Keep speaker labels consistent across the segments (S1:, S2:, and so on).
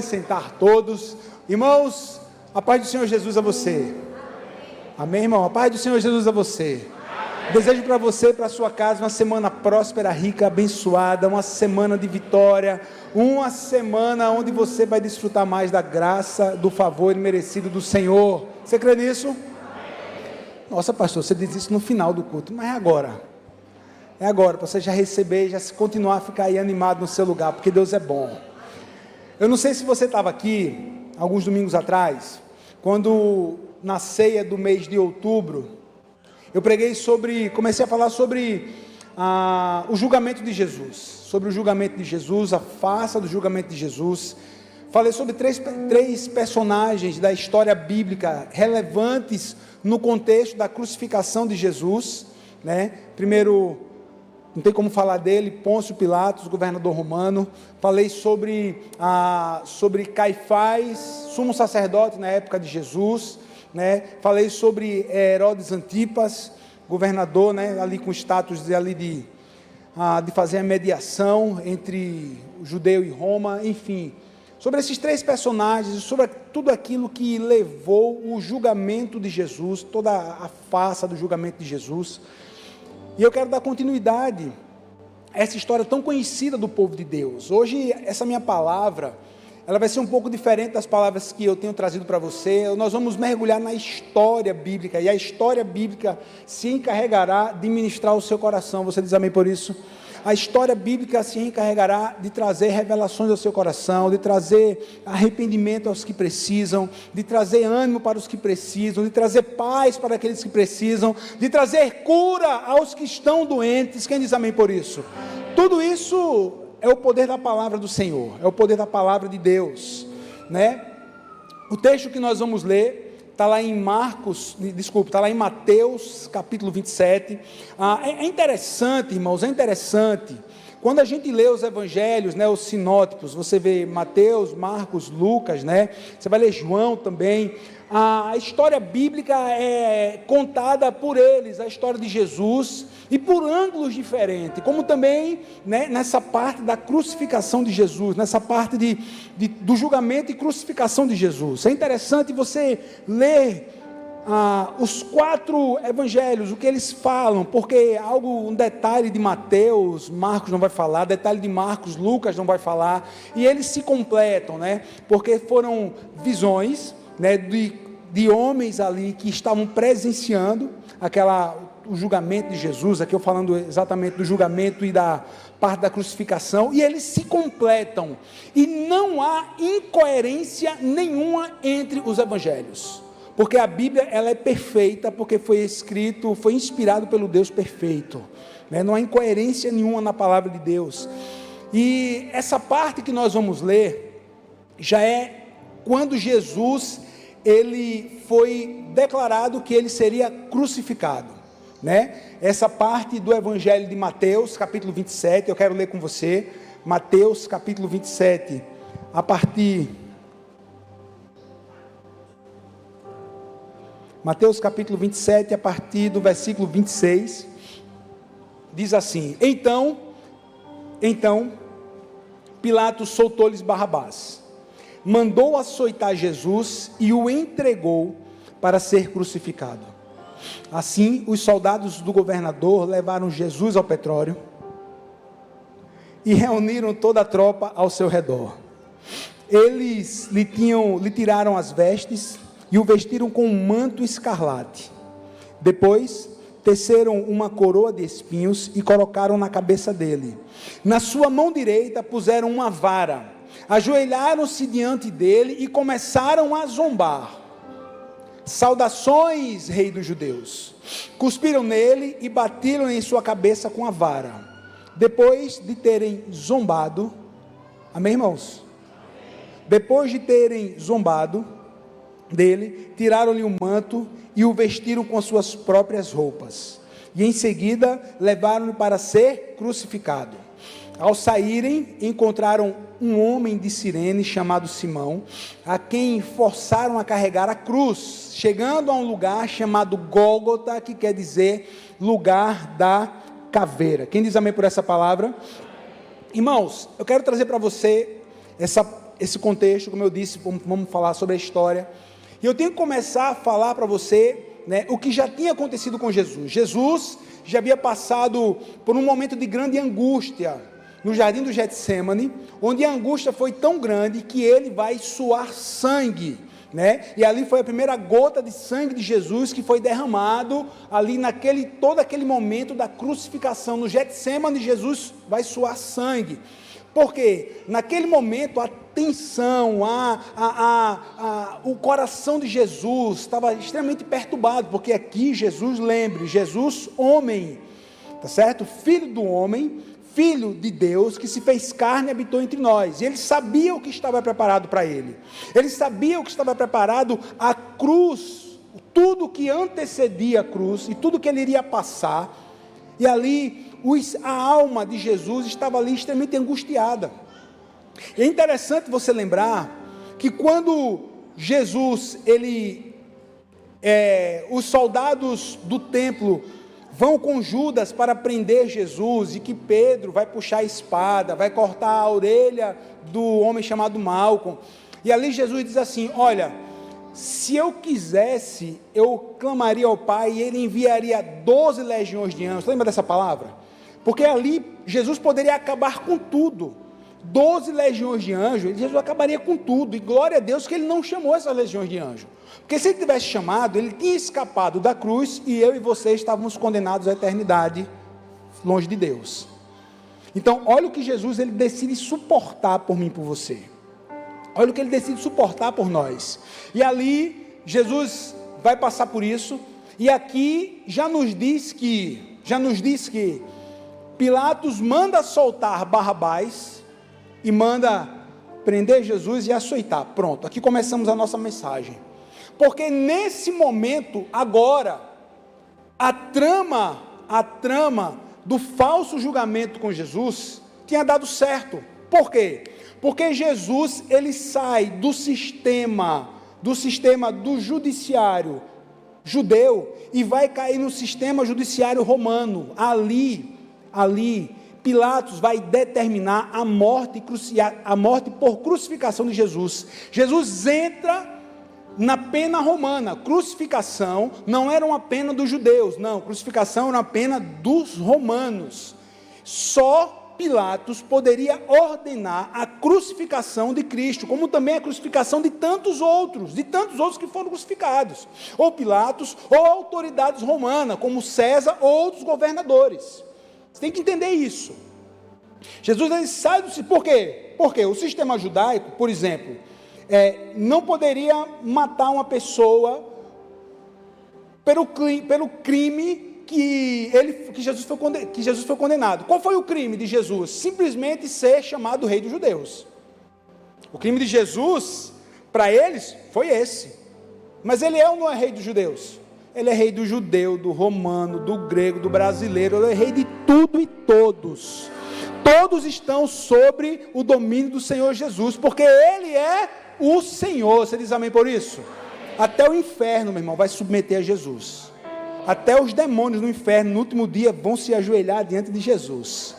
S1: Sentar todos. Irmãos, a paz do Senhor Jesus a você. Amém, irmão? A paz do Senhor Jesus a você. Desejo para você e para a sua casa uma semana próspera, rica, abençoada, uma semana de vitória, uma semana onde você vai desfrutar mais da graça, do favor merecido do Senhor. Você crê nisso? Nossa, pastor, você diz isso no final do culto, mas é agora. É agora, para você já receber e já continuar a ficar aí animado no seu lugar, porque Deus é bom. Eu não sei se você estava aqui, alguns domingos atrás, quando na ceia do mês de outubro, eu comecei a falar sobre o julgamento de Jesus, sobre o julgamento de Jesus, a farsa do julgamento de Jesus. Falei sobre três personagens da história bíblica relevantes no contexto da crucificação de Jesus, né? Primeiro, não tem como falar dele, Pôncio Pilatos, governador romano. Falei sobre Caifás, sumo sacerdote na época de Jesus, né? Falei sobre Herodes Antipas, governador, né? Ali com status de fazer a mediação entre o judeu e Roma, enfim. Sobre esses três personagens, sobre tudo aquilo que levou o julgamento de Jesus, toda a farsa do julgamento de Jesus. E eu quero dar continuidade a essa história tão conhecida do povo de Deus. Hoje, essa minha palavra, ela vai ser um pouco diferente das palavras que eu tenho trazido para você. Nós vamos mergulhar na história bíblica, e a história bíblica se encarregará de ministrar o seu coração. Você diz amém por isso? A história bíblica se encarregará de trazer revelações ao seu coração, de trazer arrependimento aos que precisam, de trazer ânimo para os que precisam, de trazer paz para aqueles que precisam, de trazer cura aos que estão doentes. Quem diz amém por isso? Tudo isso é o poder da palavra do Senhor, é o poder da palavra de Deus, né? O texto que nós vamos ler está lá em está lá em Mateus, capítulo 27. É interessante, irmãos, quando a gente lê os evangelhos, né, os sinóticos, você vê Mateus, Marcos, Lucas, né, você vai ler João também, a história bíblica é contada por eles, a história de Jesus, e por ângulos diferentes, como também, né, nessa parte da crucificação de Jesus, nessa parte do julgamento e crucificação de Jesus. É interessante você ler os quatro evangelhos, o que eles falam, porque um detalhe de Mateus, Marcos não vai falar, detalhe de Marcos, Lucas não vai falar, e eles se completam, né, porque foram visões, né, de homens ali que estavam presenciando o julgamento de Jesus. Aqui eu falando exatamente do julgamento e da parte da crucificação, e eles se completam, e não há incoerência nenhuma entre os evangelhos, porque a Bíblia ela é perfeita, porque foi inspirado pelo Deus perfeito, né? Não há incoerência nenhuma na palavra de Deus. E essa parte que nós vamos ler, já é quando Jesus, ele foi declarado que ele seria crucificado, né? Essa parte do evangelho de Mateus, capítulo 27, eu quero ler com você, Mateus, capítulo 27, Mateus, capítulo 27, a partir do versículo 26, diz assim: Então, Pilatos soltou-lhes Barrabás, mandou açoitar Jesus e o entregou para ser crucificado. Assim, os soldados do governador levaram Jesus ao pretório e reuniram toda a tropa ao seu redor. Eles lhe tiraram as vestes e o vestiram com um manto escarlate. Depois, teceram uma coroa de espinhos e colocaram na cabeça dele. Na sua mão direita puseram uma vara. Ajoelharam-se diante dele e começaram a zombar. Saudações, rei dos judeus. Cuspiram nele e batiram em sua cabeça com a vara. Depois de terem zombado, amém, irmãos? Depois de terem zombado dele, tiraram-lhe o manto e o vestiram com as suas próprias roupas. E em seguida levaram-no para ser crucificado. Ao saírem, encontraram um homem de Cirene chamado Simão, a quem forçaram a carregar a cruz, chegando a um lugar chamado Gólgota, que quer dizer lugar da caveira. Quem diz amém por essa palavra? Irmãos, eu quero trazer para você esse contexto, como eu disse, vamos falar sobre a história. E eu tenho que começar a falar para você, né, o que já tinha acontecido com Jesus. Jesus já havia passado por um momento de grande angústia no jardim do Getsemane, onde a angústia foi tão grande que ele vai suar sangue, né? E ali foi a primeira gota de sangue de Jesus que foi derramado ali todo aquele momento da crucificação. No Getsemane, Jesus vai suar sangue. Porque naquele momento a tensão, o coração de Jesus estava extremamente perturbado, porque aqui Jesus, lembre, Jesus homem, tá certo? Filho do homem, Filho de Deus, que se fez carne e habitou entre nós, e ele sabia o que estava preparado para ele, sabia o que estava preparado, a cruz, tudo que antecedia a cruz, e tudo que ele iria passar, e ali, a alma de Jesus estava ali extremamente angustiada. E é interessante você lembrar, que quando Jesus, os soldados do templo, vão com Judas para prender Jesus, e que Pedro vai puxar a espada, vai cortar a orelha do homem chamado Malco, e ali Jesus diz assim, olha, se eu quisesse, eu clamaria ao Pai, e ele enviaria 12 legiões de anjos. Lembra dessa palavra? Porque ali, Jesus poderia acabar com tudo, 12 legiões de anjos, Jesus acabaria com tudo, e glória a Deus que ele não chamou essas legiões de anjos, porque se ele tivesse chamado, ele tinha escapado da cruz, e eu e você estávamos condenados à eternidade, longe de Deus. Então, olha o que Jesus, ele decide suportar por mim e por você, olha o que ele decide suportar por nós, e ali, Jesus vai passar por isso, e aqui já nos diz que Pilatos manda soltar Barrabás, e manda prender Jesus e açoitar. Pronto, aqui começamos a nossa mensagem, porque nesse momento, agora, a trama do falso julgamento com Jesus, tinha dado certo. Por quê? Porque Jesus, ele sai do sistema do judiciário judeu, e vai cair no sistema judiciário romano. Ali, Pilatos vai determinar a morte por crucificação de Jesus. Jesus entra na pena romana. Crucificação não era uma pena dos judeus, não, crucificação era uma pena dos romanos. Só Pilatos poderia ordenar a crucificação de Cristo, como também a crucificação de tantos outros que foram crucificados, ou Pilatos, ou autoridades romanas, como César, ou outros governadores. Você tem que entender isso. Jesus, ele sai do... Por quê? Porque o sistema judaico, por exemplo, não poderia matar uma pessoa pelo crime que Jesus foi condenado. Qual foi o crime de Jesus? Simplesmente ser chamado rei dos judeus. O crime de Jesus, para eles, foi esse. Mas ele é ou não é rei dos judeus? Ele é rei do judeu, do romano, do grego, do brasileiro, ele é rei de tudo e todos. Todos estão sobre o domínio do Senhor Jesus, porque ele é o Senhor. Você diz amém por isso? Até o inferno, meu irmão, vai submeter a Jesus. Até os demônios no inferno, no último dia, vão se ajoelhar diante de Jesus,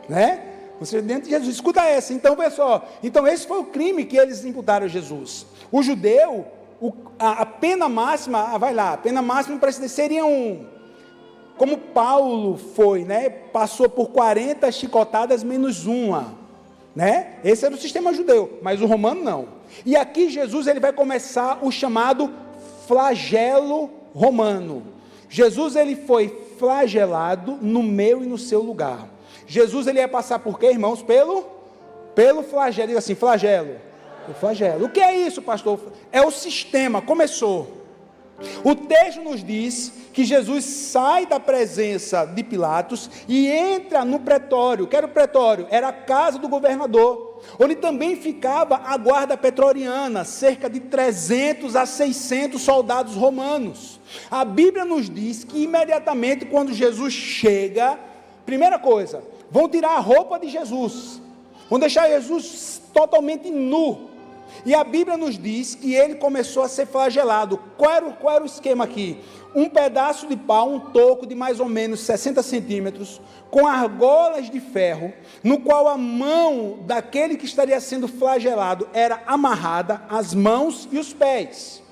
S1: né? Você diante de Jesus. Escuta essa. Então, pessoal, esse foi o crime que eles imputaram a Jesus. O judeu, a pena máxima, a pena máxima para esse seria como Paulo foi, né? Passou por 40 chicotadas menos uma, né? Esse era o sistema judeu, mas o romano não. E aqui Jesus, ele vai começar o chamado flagelo romano. Jesus, ele foi flagelado no meu e no seu lugar. Jesus, ele ia passar por quê, irmãos? Pelo flagelo. Diz assim, flagelo. O flagelo. O que é isso, pastor? É o sistema. Começou. O texto nos diz que Jesus sai da presença de Pilatos e entra no pretório. Que era o pretório? Era a casa do governador, onde também ficava a guarda pretoriana, cerca de 300 a 600 soldados romanos. A Bíblia nos diz que imediatamente quando Jesus chega, primeira coisa, vão tirar a roupa de Jesus, vão deixar Jesus totalmente nu, E a Bíblia nos diz que ele começou a ser flagelado. Qual era o esquema aqui? Um pedaço de pau, um toco de mais ou menos 60 centímetros, com argolas de ferro, no qual a mão daquele que estaria sendo flagelado era amarrada, as mãos e os pés.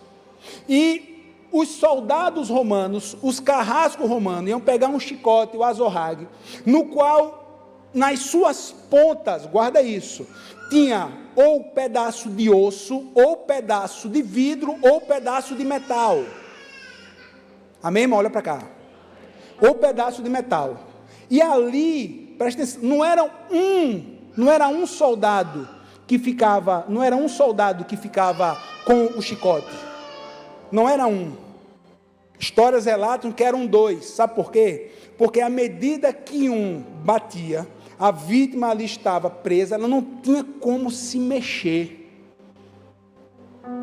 S1: E os soldados romanos, os carrascos romanos, iam pegar um chicote, o azorrague, no qual, nas suas pontas, guarda isso, tinha ou pedaço de osso, ou pedaço de vidro, ou pedaço de metal. Amém, irmão? Olha para cá. Ou pedaço de metal. E ali, presta atenção, não era um soldado que ficava com o chicote. Não era um. Histórias relatam que eram dois. Sabe por quê? Porque à medida que um batia, a vítima ali estava presa, ela não tinha como se mexer.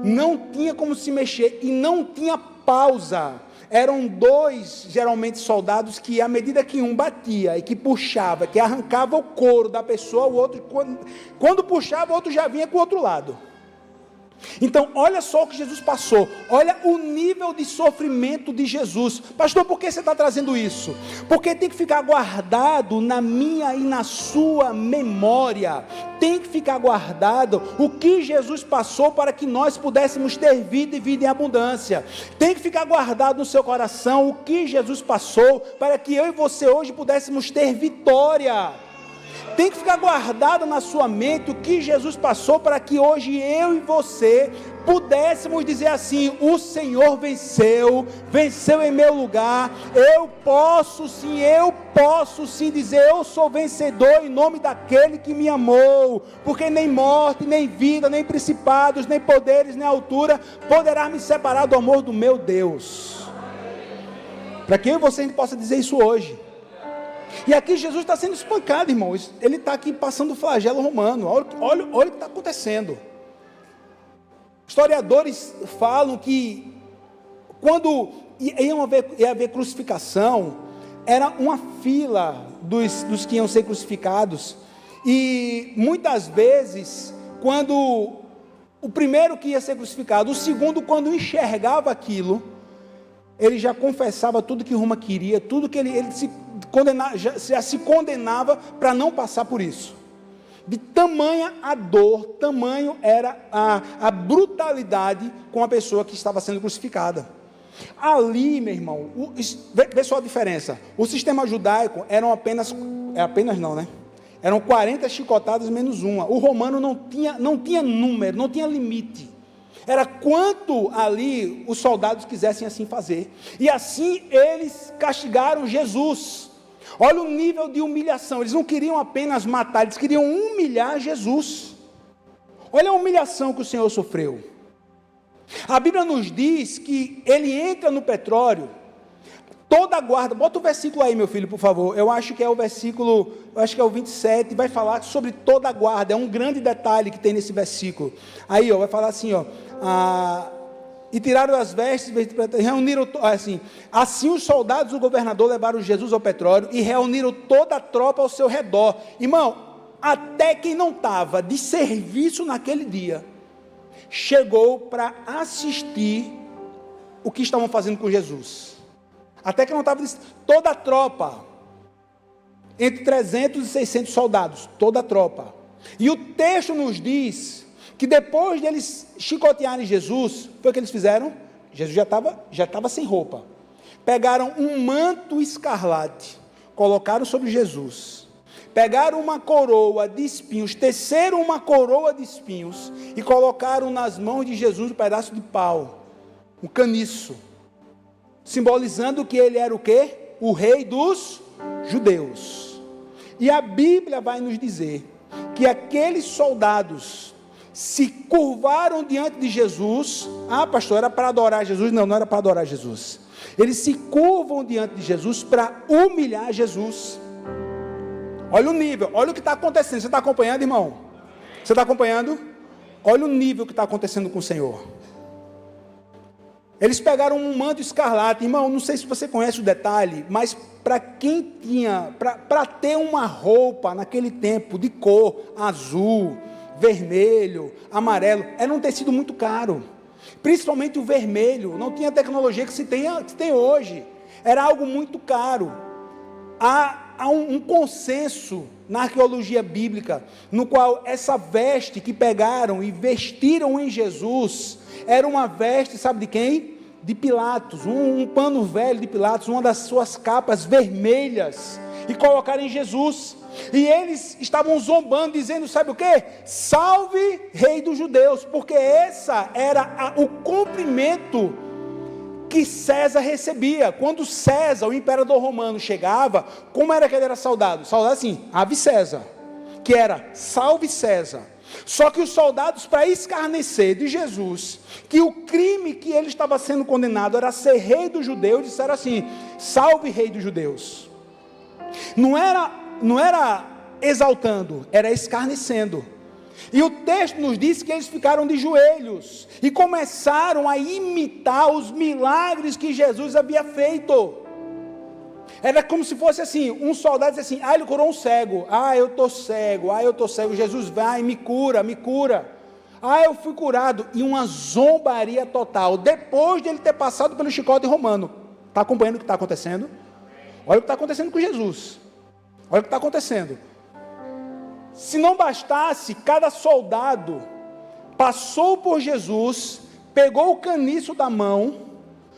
S1: Não tinha como se mexer e não tinha pausa. Eram dois, geralmente, soldados que, à medida que um batia e que puxava, que arrancava o couro da pessoa, o outro, quando puxava, o outro já vinha com o outro lado. Então, olha só o que Jesus passou, olha o nível de sofrimento de Jesus. Pastor, por que você está trazendo isso? Porque tem que ficar guardado na minha e na sua memória, tem que ficar guardado o que Jesus passou para que nós pudéssemos ter vida e vida em abundância, tem que ficar guardado no seu coração o que Jesus passou para que eu e você hoje pudéssemos ter vitória. Tem que ficar guardado na sua mente o que Jesus passou para que hoje eu e você pudéssemos dizer assim: o Senhor venceu em meu lugar. Eu posso sim dizer: eu sou vencedor em nome daquele que me amou, porque nem morte, nem vida, nem principados, nem poderes, nem altura poderá me separar do amor do meu Deus. Para que eu e você possa dizer isso hoje. E aqui Jesus está sendo espancado, irmãos. Ele está aqui passando o flagelo romano. Olha o que está acontecendo. Historiadores falam que quando ia haver crucificação, era uma fila dos que iam ser crucificados. E muitas vezes, quando o primeiro que ia ser crucificado, o segundo, quando enxergava aquilo, ele já confessava tudo que Roma queria, tudo que ele já se condenava para não passar por isso. De tamanha a dor, tamanho era a brutalidade com a pessoa que estava sendo crucificada. Ali, meu irmão, vê só a diferença. O sistema judaico eram eram 40 chicotadas menos uma. O romano não tinha número, não tinha limite. Era quanto ali os soldados quisessem assim fazer. E assim eles castigaram Jesus. Olha o nível de humilhação. Eles não queriam apenas matar, eles queriam humilhar Jesus. Olha a humilhação que o Senhor sofreu. A Bíblia nos diz que ele entra no petróleo, toda a guarda, bota o versículo aí, meu filho, por favor. Eu acho que é o 27, vai falar sobre toda a guarda. É um grande detalhe que tem nesse versículo. Aí, vai falar assim, e tiraram as vestes, reuniram, assim os soldados do governador levaram Jesus ao petróleo e reuniram toda a tropa ao seu redor. Irmão, até quem não estava de serviço naquele dia, chegou para assistir o que estavam fazendo com Jesus. Até que não estava, toda a tropa, entre 300 e 600 soldados, toda a tropa. E o texto nos diz que depois de eles chicotearem Jesus, foi o que eles fizeram? Jesus já estava sem roupa. Pegaram um manto escarlate, colocaram sobre Jesus, pegaram uma coroa de espinhos, teceram uma coroa de espinhos e colocaram nas mãos de Jesus um pedaço de pau, um caniço, simbolizando que ele era o quê? O rei dos judeus. E a Bíblia vai nos dizer que aqueles soldados se curvaram diante de Jesus. Pastor, era para adorar Jesus? Não era para adorar Jesus. Eles se curvam diante de Jesus para humilhar Jesus. Olha o nível, olha o que está acontecendo. Você está acompanhando, irmão? Você está acompanhando? Olha o nível que está acontecendo com o Senhor. Eles pegaram um manto escarlate. Irmão, não sei se você conhece o detalhe, mas para ter uma roupa naquele tempo de cor azul, vermelho, amarelo, era um tecido muito caro, principalmente o vermelho, não tinha a tecnologia que se tem hoje, era algo muito caro. Há um consenso na arqueologia bíblica, no qual essa veste que pegaram e vestiram em Jesus, era uma veste, sabe de quem? De Pilatos, um pano velho de Pilatos, uma das suas capas vermelhas, e colocaram em Jesus, e eles estavam zombando, dizendo, sabe o que? Salve Rei dos Judeus, porque essa era o cumprimento que César recebia. Quando César, o imperador romano, chegava, como era que ele era saudado? Saudado assim, ave César, que era salve César. Só que os soldados, para escarnecer de Jesus, que o crime que ele estava sendo condenado era ser rei dos judeus, disseram assim, salve Rei dos Judeus. Não era exaltando, era escarnecendo. E o texto nos diz que eles ficaram de joelhos e começaram a imitar os milagres que Jesus havia feito. Era como se fosse assim, um soldado disse assim, ele curou um cego, eu estou cego, Jesus vai, me cura, eu fui curado, e uma zombaria total, depois de ele ter passado pelo chicote romano. Está acompanhando o que está acontecendo? Olha o que está acontecendo com Jesus, olha o que está acontecendo. Se não bastasse, cada soldado passou por Jesus, pegou o caniço da mão,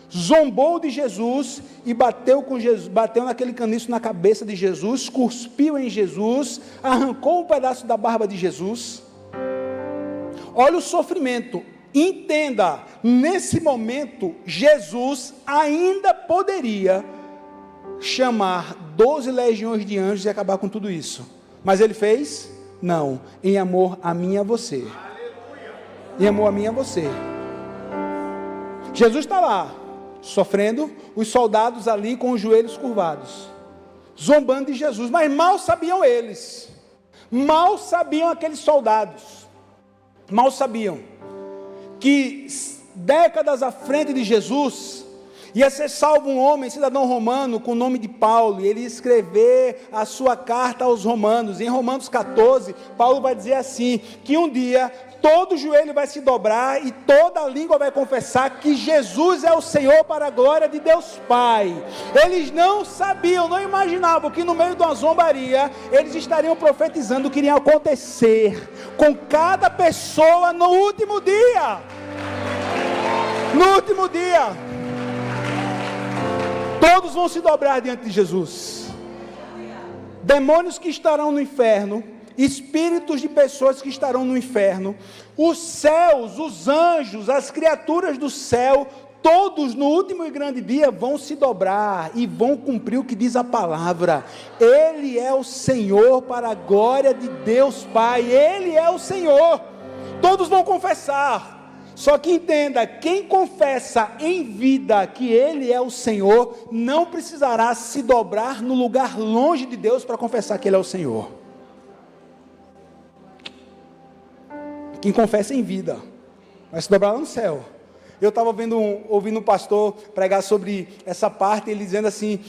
S1: zombou de Jesus e bateu naquele caniço na cabeça de Jesus, cuspiu em Jesus, arrancou um pedaço da barba de Jesus. Olha o sofrimento. Entenda, nesse momento, Jesus ainda poderia chamar 12 legiões de anjos e acabar com tudo isso. Mas ele fez? Não. Em amor a mim e a você. Em amor a mim e a você. Jesus está lá, sofrendo, os soldados ali com os joelhos curvados, zombando de Jesus, mas mal sabiam eles, mal sabiam aqueles soldados, mal sabiam, que décadas à frente de Jesus, ia ser salvo um homem, cidadão romano, com o nome de Paulo, e ele ia escrever a sua carta aos romanos. Em Romanos 14, Paulo vai dizer assim, que um dia todo joelho vai se dobrar e toda língua vai confessar que Jesus é o Senhor, para a glória de Deus Pai. Eles não sabiam, não imaginavam que no meio de uma zombaria, eles estariam profetizando o que iria acontecer com cada pessoa no último dia. No último dia, todos vão se dobrar diante de Jesus. Demônios que estarão no inferno, espíritos de pessoas que estarão no inferno, os céus, os anjos, as criaturas do céu, todos no último e grande dia vão se dobrar e vão cumprir o que diz a palavra. Ele é o Senhor, para a glória de Deus Pai. Ele é o Senhor. Todos vão confessar. Só que entenda, quem confessa em vida que Ele é o Senhor, não precisará se dobrar no lugar longe de Deus para confessar que Ele é o Senhor. Quem confessa em vida, vai se dobrar lá no céu. Eu estava ouvindo um pastor pregar sobre essa parte, ele dizendo assim,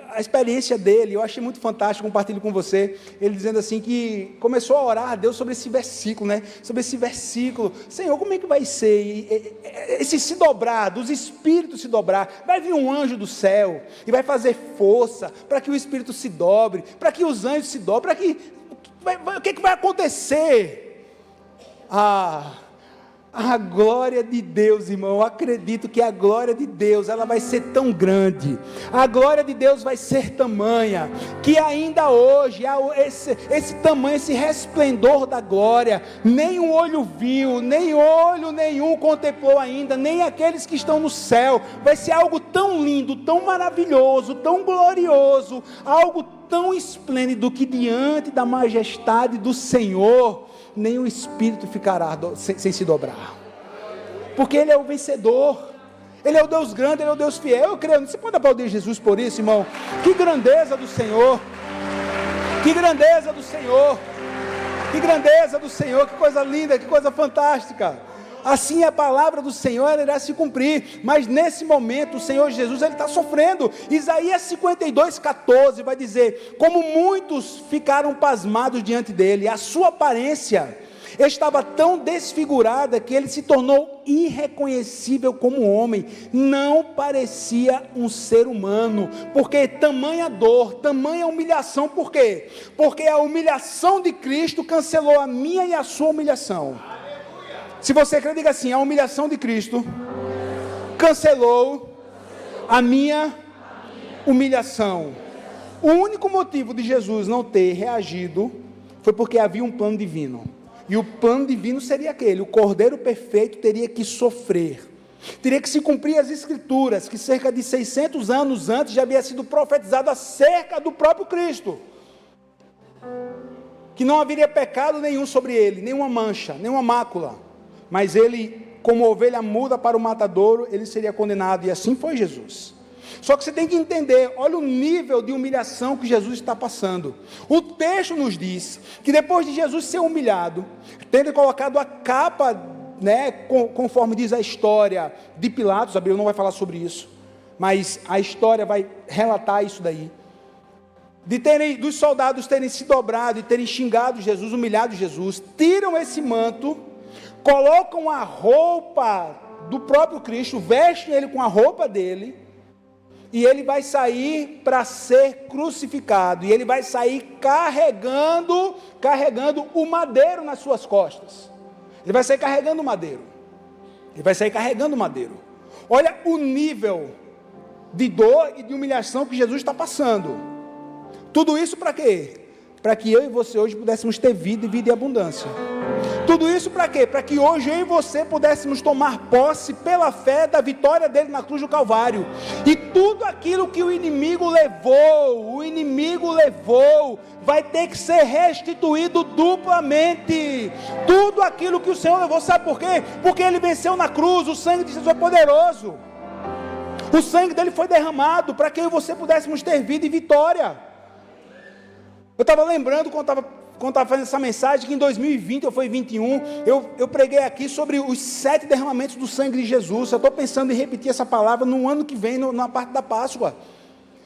S1: a experiência dele, eu achei muito fantástico, compartilho com você, ele dizendo assim, que começou a orar a Deus sobre esse versículo, sobre esse versículo, Senhor, como é que vai ser, esse se dobrar, dos espíritos se dobrar, vai vir um anjo do céu, e vai fazer força, para que o espírito se dobre, para que os anjos se dobrem, o que vai acontecer? A glória de Deus, irmão, eu acredito que a glória de Deus, ela vai ser tão grande, a glória de Deus vai ser tamanha, que ainda hoje, esse tamanho, esse resplendor da glória, nem um olho viu, nem olho nenhum contemplou ainda, nem aqueles que estão no céu, vai ser algo tão lindo, tão maravilhoso, tão glorioso, algo tão esplêndido, que diante da majestade do Senhor, nem o espírito ficará sem se dobrar, porque Ele é o vencedor, Ele é o Deus grande, Ele é o Deus fiel. Eu creio, você pode aplaudir Jesus por isso, irmão? Que grandeza do Senhor, que grandeza do Senhor, que grandeza do Senhor, que coisa linda, que coisa fantástica. assim a palavra do Senhor irá se cumprir. Mas nesse momento o Senhor Jesus está sofrendo. Isaías 52:14 vai dizer: como muitos ficaram pasmados diante dele, a sua aparência estava tão desfigurada que ele se tornou irreconhecível como homem, não parecia um ser humano, porque tamanha dor, tamanha humilhação. Por quê? Porque a humilhação de Cristo cancelou a minha e a sua humilhação. Se você crê, diga assim: a humilhação de Cristo cancelou a minha humilhação. O único motivo de Jesus não ter reagido foi porque havia um plano divino. E o plano divino seria aquele: o Cordeiro perfeito teria que sofrer, teria que se cumprir as Escrituras, que cerca de 600 anos antes já havia sido profetizado acerca do próprio Cristo, que não haveria pecado nenhum sobre ele, nenhuma mancha, nenhuma mácula, mas ele, como ovelha muda para o matadouro, ele seria condenado, e assim foi Jesus. Só que você tem que entender, olha o nível de humilhação que Jesus está passando. O texto nos diz que depois de Jesus ser humilhado, tendo colocado a capa, conforme diz a história de Pilatos, a Bíblia não vai falar sobre isso, mas a história vai relatar isso daí, dos soldados terem se dobrado e terem xingado Jesus, humilhado Jesus, tiram esse manto, colocam a roupa do próprio Cristo, vestem ele com a roupa dele, e ele vai sair para ser crucificado, e ele vai sair carregando o madeiro nas suas costas. Ele vai sair carregando o madeiro. Olha o nível de dor e de humilhação que Jesus está passando. Tudo isso para quê? Para que eu e você hoje pudéssemos ter vida e vida em abundância. Tudo isso para quê? Para que hoje eu e você pudéssemos tomar posse pela fé da vitória dele na cruz do Calvário. E tudo aquilo que o inimigo levou, vai ter que ser restituído duplamente. Tudo aquilo que o Senhor levou, sabe por quê? Porque ele venceu na cruz, o sangue de Jesus é poderoso. O sangue dele foi derramado para que eu e você pudéssemos ter vida e vitória. Eu estava lembrando quando estava fazendo essa mensagem, que em 2020, ou foi 2021, eu preguei aqui sobre os 7 derramamentos do sangue de Jesus. Eu estou pensando em repetir essa palavra no ano que vem, na parte da Páscoa.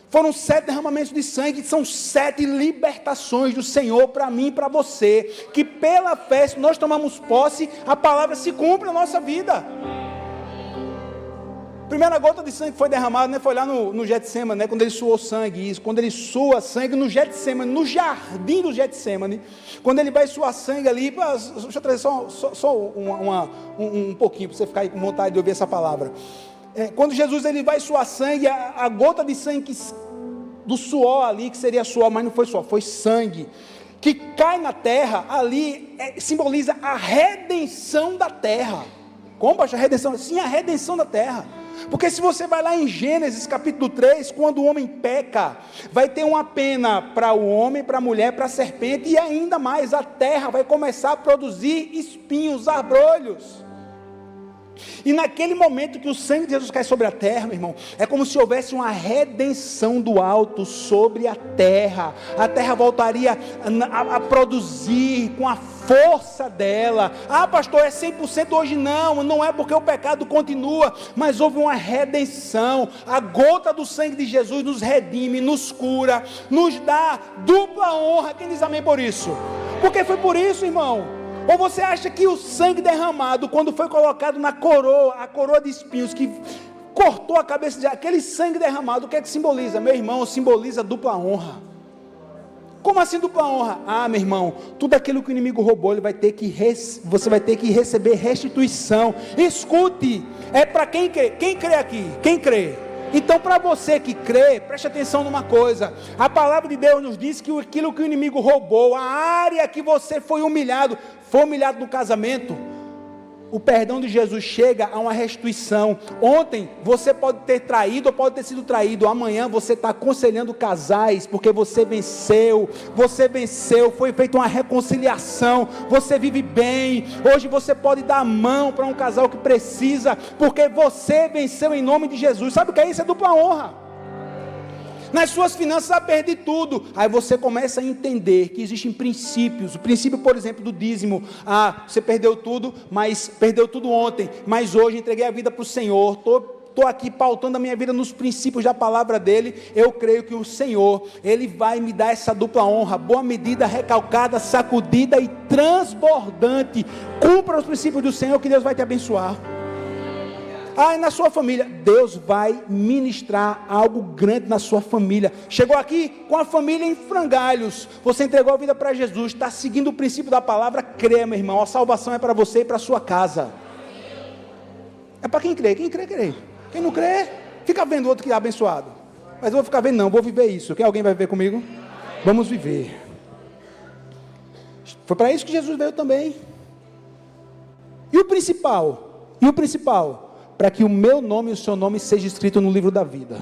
S1: Foram 7 derramamentos de sangue, são 7 libertações do Senhor para mim e para você, que pela fé, se nós tomamos posse, a palavra se cumpre na nossa vida. Primeira gota de sangue que foi derramada, foi lá no Getsemane, quando ele suou sangue, isso, quando ele sua sangue no Getsemane, no jardim do Getsemane, quando ele vai suar sangue ali, deixa eu trazer só um pouquinho, para você ficar aí com vontade de ouvir essa palavra. Quando Jesus ele vai suar sangue, a gota de sangue do suor ali, que seria suor, mas não foi suor, foi sangue, que cai na terra, ali simboliza a redenção da terra. Como, pastor? A redenção? Sim, a redenção da terra. Porque se você vai lá em Gênesis capítulo 3, quando o homem peca, vai ter uma pena para o homem, para a mulher, para a serpente, e ainda mais, a terra vai começar a produzir espinhos, abrolhos. E naquele momento que o sangue de Jesus cai sobre a terra, meu irmão, é como se houvesse uma redenção do alto sobre a terra voltaria a produzir com a força dela. Pastor, é 100% hoje? Não é, porque o pecado continua, mas houve uma redenção. A gota do sangue de Jesus nos redime, nos cura, nos dá dupla honra. Quem diz amém por isso? Porque foi por isso, irmão. Ou você acha que o sangue derramado, quando foi colocado na coroa, a coroa de espinhos, que cortou a cabeça de aquele sangue derramado, o que é que simboliza? Meu irmão, simboliza dupla honra. Como assim dupla honra? Meu irmão, tudo aquilo que o inimigo roubou, você vai ter que receber restituição. Escute, é para quem crê. Quem crê aqui? Quem crê? Então, para você que crê, preste atenção numa coisa: a palavra de Deus nos diz que aquilo que o inimigo roubou, a área que você foi humilhado no casamento, o perdão de Jesus chega a uma restituição. Ontem você pode ter traído ou pode ter sido traído, amanhã você está aconselhando casais, porque você venceu, foi feita uma reconciliação, você vive bem. Hoje você pode dar a mão para um casal que precisa, porque você venceu em nome de Jesus. Sabe o que é isso? É dupla honra. Nas suas finanças, perdi tudo. Aí você começa a entender que existem princípios. O princípio, por exemplo, do dízimo. Você perdeu tudo, mas perdeu tudo ontem. Mas hoje entreguei a vida para o Senhor. Estou aqui pautando a minha vida nos princípios da palavra dele. Eu creio que o Senhor, ele vai me dar essa dupla honra. Boa medida, recalcada, sacudida e transbordante. Cumpra os princípios do Senhor, que Deus vai te abençoar. E na sua família, Deus vai ministrar algo grande na sua família. Chegou aqui com a família em frangalhos, você entregou a vida para Jesus, está seguindo o princípio da palavra, crê, meu irmão, a salvação é para você e para a sua casa. É para quem crê, crê. Quem não crê, fica vendo o outro que é abençoado. Mas eu vou ficar vendo não, vou viver isso. Quer alguém vai viver comigo? Vamos viver. Foi para isso que Jesus veio também. E o principal, para que o meu nome e o seu nome seja escrito no livro da vida,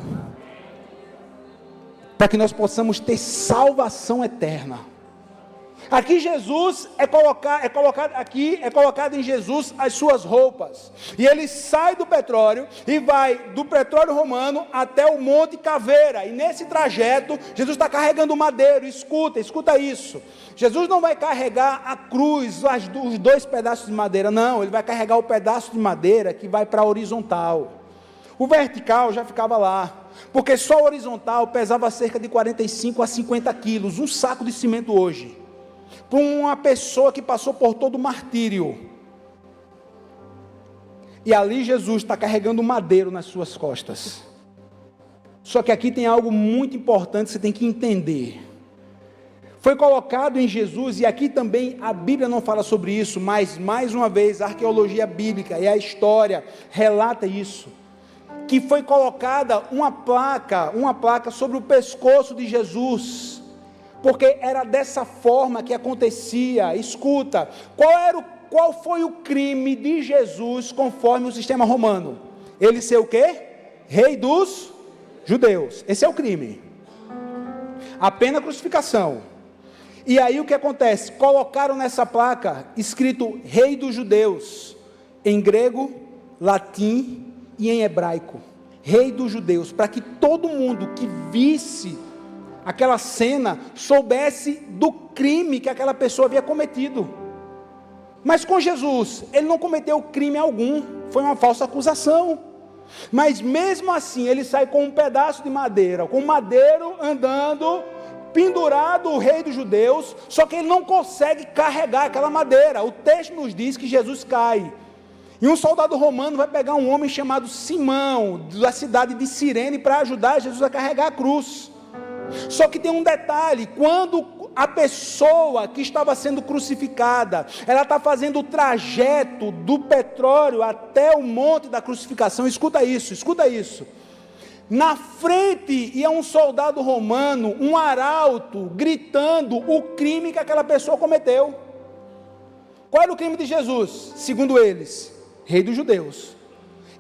S1: para que nós possamos ter salvação eterna. Aqui Jesus é colocado em Jesus as suas roupas, e ele sai do petróleo e vai do petróleo romano até o Monte Caveira, e nesse trajeto Jesus está carregando o madeiro. Escuta isso, Jesus não vai carregar a cruz, os 2 pedaços de madeira, não, ele vai carregar o pedaço de madeira que vai para a horizontal. O vertical já ficava lá, porque só o horizontal pesava cerca de 45 a 50 quilos, um saco de cimento hoje, para uma pessoa que passou por todo o martírio. E ali Jesus está carregando o madeiro nas suas costas. Só que aqui tem algo muito importante que você tem que entender. Foi colocado em Jesus, e aqui também a Bíblia não fala sobre isso, mas mais uma vez a arqueologia bíblica e a história relata isso, que foi colocada uma placa sobre o pescoço de Jesus, porque era dessa forma que acontecia. Escuta, qual foi o crime de Jesus conforme o sistema romano? Ele ser o quê? Rei dos judeus. Esse é o crime. A pena crucificação. E aí o que acontece? Colocaram nessa placa escrito Rei dos Judeus, em grego, latim e em hebraico. Rei dos Judeus, para que todo mundo que visse aquela cena soubesse do crime que aquela pessoa havia cometido. Mas com Jesus, ele não cometeu crime algum, foi uma falsa acusação. Mas mesmo assim, ele sai com um pedaço de madeira, com um madeiro andando, pendurado, o rei dos judeus, só que ele não consegue carregar aquela madeira. O texto nos diz que Jesus cai, e um soldado romano vai pegar um homem chamado Simão, da cidade de Cirene, para ajudar Jesus a carregar a cruz. Só que tem um detalhe: quando a pessoa que estava sendo crucificada, ela está fazendo o trajeto do petróleo até o monte da crucificação, escuta isso, na frente ia um soldado romano, um arauto, gritando o crime que aquela pessoa cometeu. Qual era o crime de Jesus? Segundo eles, rei dos judeus.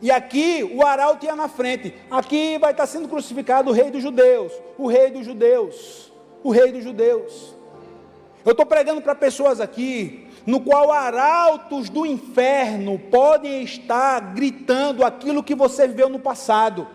S1: E aqui o arauto ia na frente, aqui vai estar sendo crucificado o rei dos judeus, o rei dos judeus, o rei dos judeus. Eu estou pregando para pessoas aqui, no qual arautos do inferno podem estar gritando aquilo que você viveu no passado.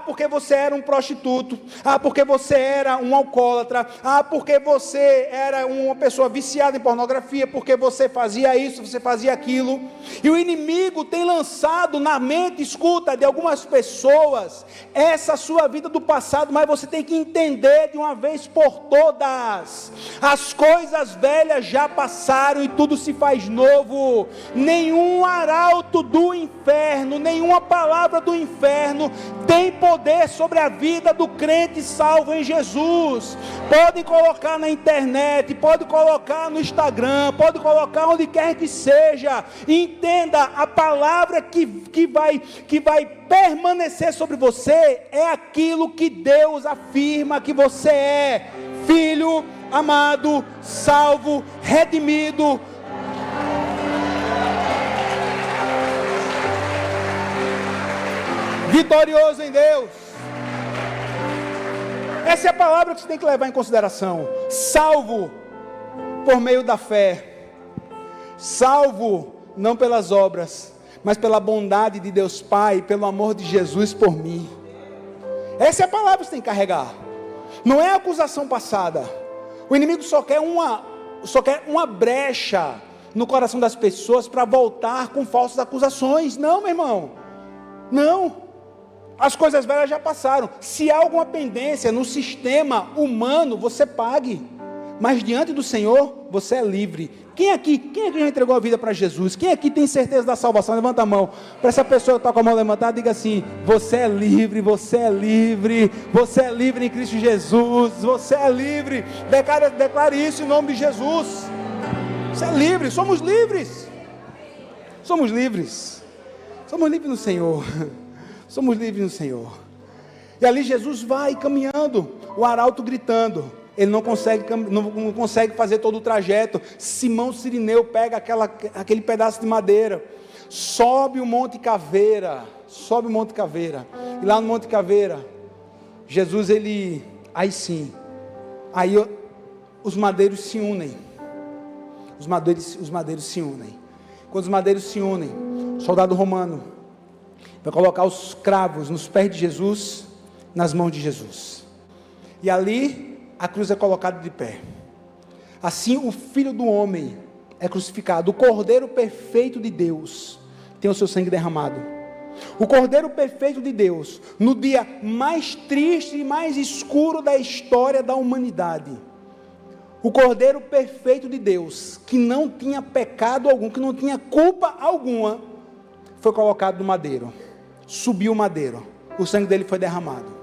S1: Porque você era um prostituto, porque você era um alcoólatra, porque você era uma pessoa viciada em pornografia, porque você fazia isso, você fazia aquilo, e o inimigo tem lançado na mente, escuta, de algumas pessoas, essa sua vida do passado. Mas você tem que entender de uma vez por todas, as coisas velhas já passaram e tudo se faz novo. Nenhum arauto do inferno, nenhuma palavra do inferno tem poder sobre a vida do crente salvo em Jesus. Pode colocar na internet, pode colocar no Instagram, pode colocar onde quer que seja. Entenda, a palavra que vai permanecer sobre você é aquilo que Deus afirma que você é: filho amado, salvo, redimido, vitorioso em Deus. Essa é a palavra que você tem que levar em consideração. Salvo por meio da fé, salvo não pelas obras, mas pela bondade de Deus Pai, pelo amor de Jesus por mim. Essa é a palavra que você tem que carregar. Não é a acusação passada. O inimigo só quer uma brecha no coração das pessoas para voltar com falsas acusações. Não, meu irmão. Não. As coisas velhas já passaram. Se há alguma pendência no sistema humano, você pague. Mas diante do Senhor, você é livre. Quem aqui já entregou a vida para Jesus? Quem aqui tem certeza da salvação? Levanta a mão. Para essa pessoa que está com a mão levantada, diga assim: você é livre, você é livre, você é livre em Cristo Jesus, você é livre. Declare isso em nome de Jesus. Você é livre, somos livres. Somos livres. Somos livres no Senhor. Somos livres no Senhor. E ali Jesus vai caminhando, o arauto gritando. Ele não consegue fazer todo o trajeto. Simão Cirineu pega aquele pedaço de madeira, sobe o Monte Caveira. E lá no Monte Caveira, Jesus, aí os madeiros se unem. Os madeiros se unem. Quando os madeiros se unem, o soldado romano vai colocar os cravos nos pés de Jesus, nas mãos de Jesus. E ali a cruz é colocada de pé. Assim o Filho do Homem é crucificado. O Cordeiro perfeito de Deus tem o seu sangue derramado. O Cordeiro perfeito de Deus, no dia mais triste e mais escuro da história da humanidade. O Cordeiro perfeito de Deus, que não tinha pecado algum, que não tinha culpa alguma, foi colocado no madeiro. Subiu o madeiro. O sangue dele foi derramado.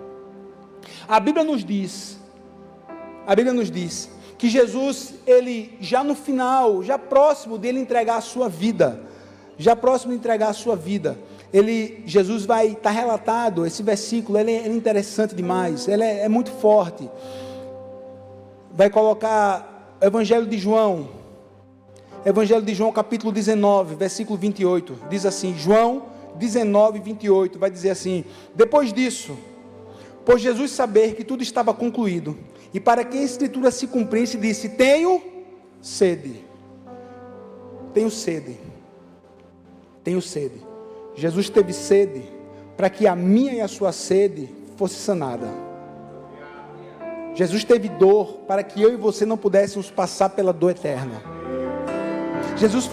S1: A Bíblia nos diz que Jesus, ele já no final, já próximo dele entregar a sua vida, Jesus vai estar relatado, esse versículo, ele é interessante demais, ele é muito forte. Vai colocar o Evangelho de João capítulo 19, versículo 28, diz assim, João 19, 28, vai dizer assim: depois disso, por Jesus saber que tudo estava concluído, e para que a Escritura se cumprisse, disse: tenho sede. Jesus teve sede, para que a minha e a sua sede fosse sanada. Jesus teve dor, para que eu e você não pudéssemos passar pela dor eterna. Jesus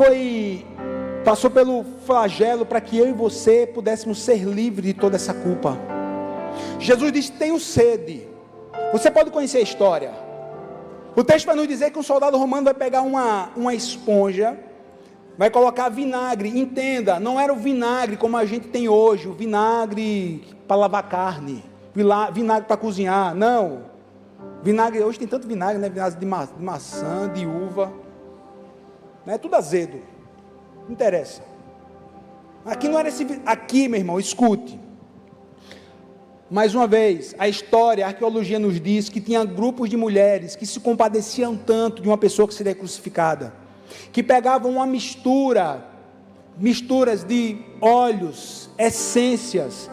S1: passou pelo flagelo, para que eu e você pudéssemos ser livres de toda essa culpa. Jesus disse: tenho sede. Você pode conhecer a história. O texto vai nos dizer que um soldado romano vai pegar uma esponja, vai colocar vinagre. Entenda, não era o vinagre como a gente tem hoje, o vinagre para lavar carne, vinagre para cozinhar, não. Vinagre, hoje tem tanto vinagre, né? Vinagre de maçã, de uva, né? Tudo azedo, não interessa. Aqui não era esse, aqui, meu irmão, escute. Mais uma vez, a arqueologia nos diz que tinha grupos de mulheres que se compadeciam tanto de uma pessoa que seria crucificada, que pegavam uma misturas de óleos, essências,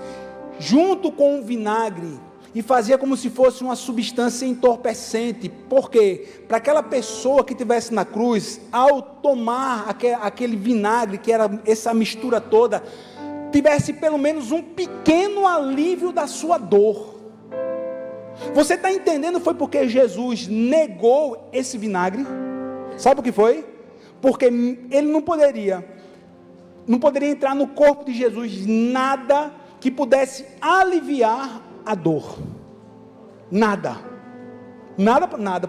S1: junto com o vinagre, e fazia como se fosse uma substância entorpecente. Por quê? Para aquela pessoa que estivesse na cruz, ao tomar aquele vinagre, que era essa mistura toda, tivesse pelo menos um pequeno alívio da sua dor. Você está entendendo? Foi porque Jesus negou esse vinagre. Sabe o que foi? Porque ele não poderia entrar no corpo de Jesus nada que pudesse aliviar a dor. Nada.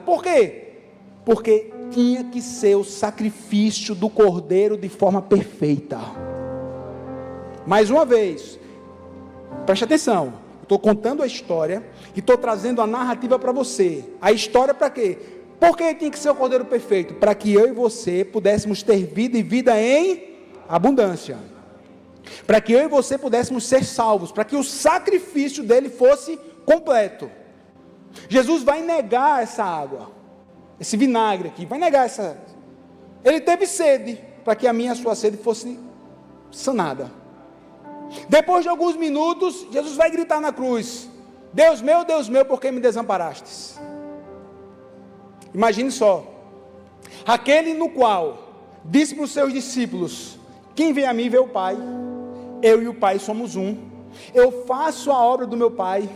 S1: Por quê? Porque tinha que ser o sacrifício do Cordeiro de forma perfeita. Mais uma vez, preste atenção, estou contando a história e estou trazendo a narrativa para você. A história para quê? Por que tinha que ser o Cordeiro perfeito? Para que eu e você pudéssemos ter vida e vida em abundância. Para que eu e você pudéssemos ser salvos, para que o sacrifício dele fosse completo. Jesus vai negar essa água, esse vinagre aqui, vai negar essa. Ele teve sede, para que a minha e a sua sede fosse sanada. Depois de alguns minutos, Jesus vai gritar na cruz: Deus meu, por que me desamparastes? Imagine só, aquele no qual disse para os seus discípulos: quem vem a mim vê o Pai, eu e o Pai somos um, eu faço a obra do meu Pai,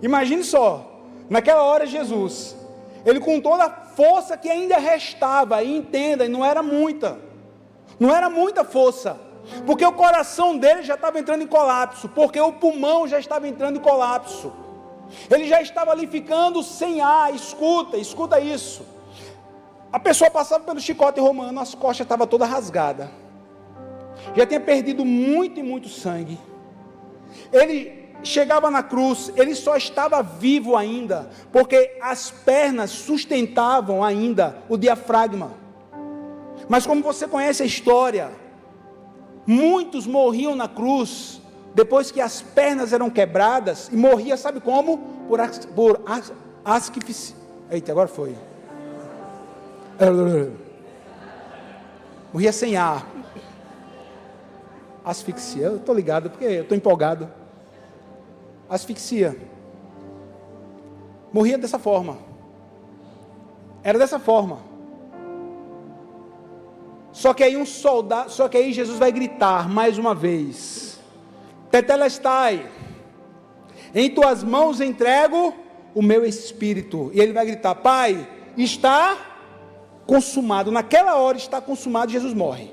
S1: Imagine só, naquela hora Jesus, ele com toda a força que ainda restava, e entenda, não era muita força, porque o coração dele já estava entrando em colapso, porque o pulmão já estava entrando em colapso, ele já estava ali ficando sem ar. Escuta isso, a pessoa passava pelo chicote romano, as costas estavam toda rasgada, já tinha perdido muito e muito sangue, ele chegava na cruz, ele só estava vivo ainda, porque as pernas sustentavam ainda o diafragma, mas como você conhece a história, muitos morriam na cruz, depois que as pernas eram quebradas, e morria, sabe como? Por asfixia. Eita, agora foi. Morria sem ar. Asfixia, eu estou ligado, porque eu estou empolgado. Asfixia. Morria dessa forma. Era dessa forma. Só que aí Jesus vai gritar mais uma vez: Tetelestai, em tuas mãos entrego o meu espírito. E ele vai gritar: Pai, está consumado. Naquela hora está consumado, Jesus morre.